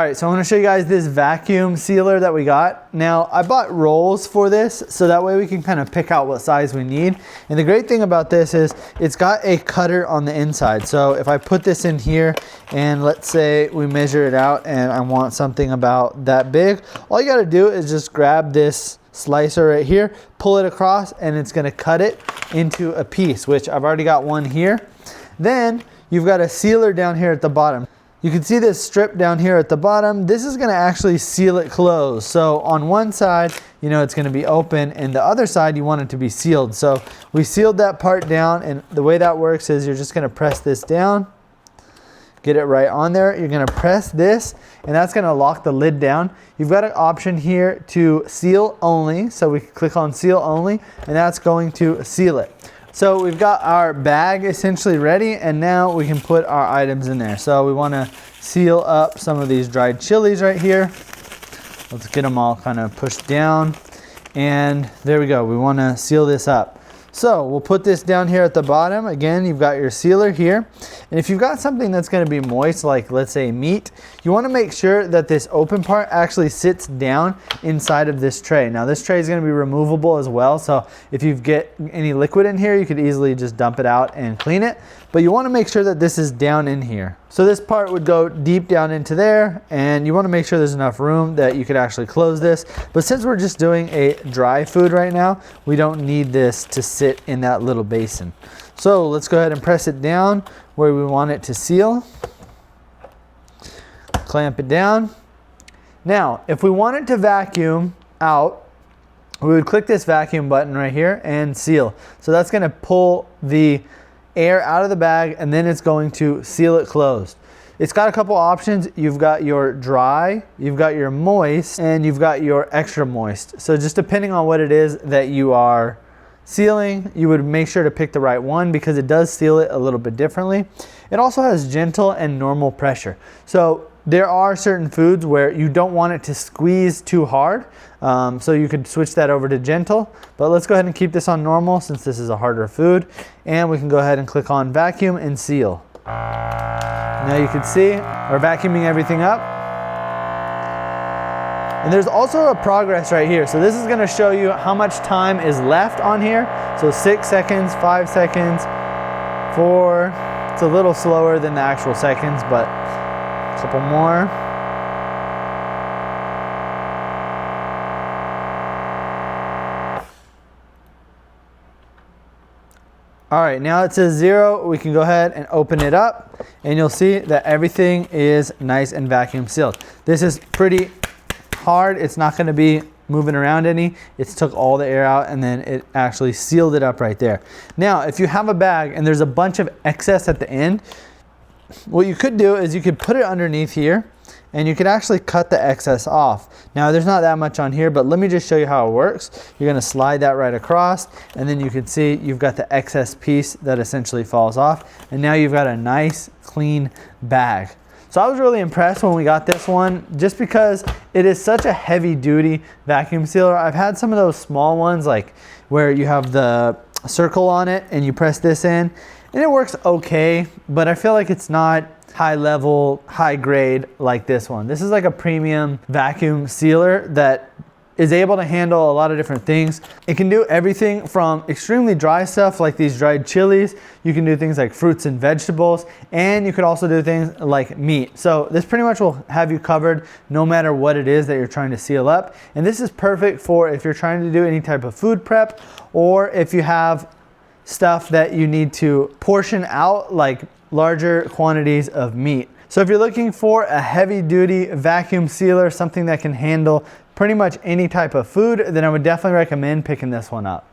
All right, so I'm gonna show you guys this vacuum sealer that we got. Now, I bought rolls for this, so that way we can kind of pick out what size we need. And the great thing about this is it's got a cutter on the inside. So if I put this in here and let's say we measure it out and I want something about that big, all you gotta do is just grab this slicer right here, pull it across, and it's gonna cut it into a piece, which I've already got one here. Then you've got a sealer down here at the bottom. You can see this strip down here at the bottom. This is gonna actually seal it closed. So on one side, you know, it's gonna be open, and the other side, you want it to be sealed. So we sealed that part down, and the way that works is you're just gonna press this down, get it right on there. You're gonna press this, and that's gonna lock the lid down. You've got an option here to seal only. So we click on seal only, and that's going to seal it. So we've got our bag essentially ready, and now we can put our items in there. So we want to seal up some of these dried chilies right here. Let's get them all kind of pushed down, and there we go. We want to seal this up. So we'll put this down here at the bottom. Again, you've got your sealer here. And if you've got something that's going to be moist, like let's say meat, you want to make sure that this open part actually sits down inside of this tray. Now this tray is going to be removable as well. So if you get any liquid in here, you could easily just dump it out and clean it. But you want to make sure that this is down in here. So this part would go deep down into there, and you want to make sure there's enough room that you could actually close this. But since we're just doing a dry food right now, we don't need this to sit in that little basin. So let's go ahead and press it down where we want it to seal. Clamp it down. Now, if we wanted to vacuum out, we would click this vacuum button right here and seal. So that's going to pull the air out of the bag, and then it's going to seal it closed. It's got a couple options. You've got your dry, you've got your moist, and you've got your extra moist. So just depending on what it is that you are sealing, you would make sure to pick the right one because it does seal it a little bit differently. It also has gentle and normal pressure. So there are certain foods where you don't want it to squeeze too hard. So you could switch that over to gentle, but let's go ahead and keep this on normal since this is a harder food. And we can go ahead and click on vacuum and seal. Now you can see we're vacuuming everything up. And there's also a progress right here. So this is gonna show you how much time is left on here. So 6 seconds, 5 seconds, 4. It's a little slower than the actual seconds, but a couple more. All right, now it says 0. We can go ahead and open it up, and you'll see that everything is nice and vacuum sealed. This is pretty hard. It's not gonna be moving around any. It's took all the air out, and then it actually sealed it up right there. Now, if you have a bag and there's a bunch of excess at the end, what you could do is you could put it underneath here, and you could actually cut the excess off. Now there's not that much on here, but let me just show you how it works. You're gonna slide that right across, and then you can see you've got the excess piece that essentially falls off, and now you've got a nice clean bag. So I was really impressed when we got this one, just because it is such a heavy duty vacuum sealer. I've had some of those small ones, like where you have the circle on it and you press this in, and it works okay, but I feel like it's not high level, high grade like this one. This is like a premium vacuum sealer that is able to handle a lot of different things. It can do everything from extremely dry stuff like these dried chilies. You can do things like fruits and vegetables, and you could also do things like meat. So this pretty much will have you covered no matter what it is that you're trying to seal up. And this is perfect for if you're trying to do any type of food prep, or if you have stuff that you need to portion out, like larger quantities of meat. So if you're looking for a heavy duty vacuum sealer, something that can handle pretty much any type of food, then I would definitely recommend picking this one up.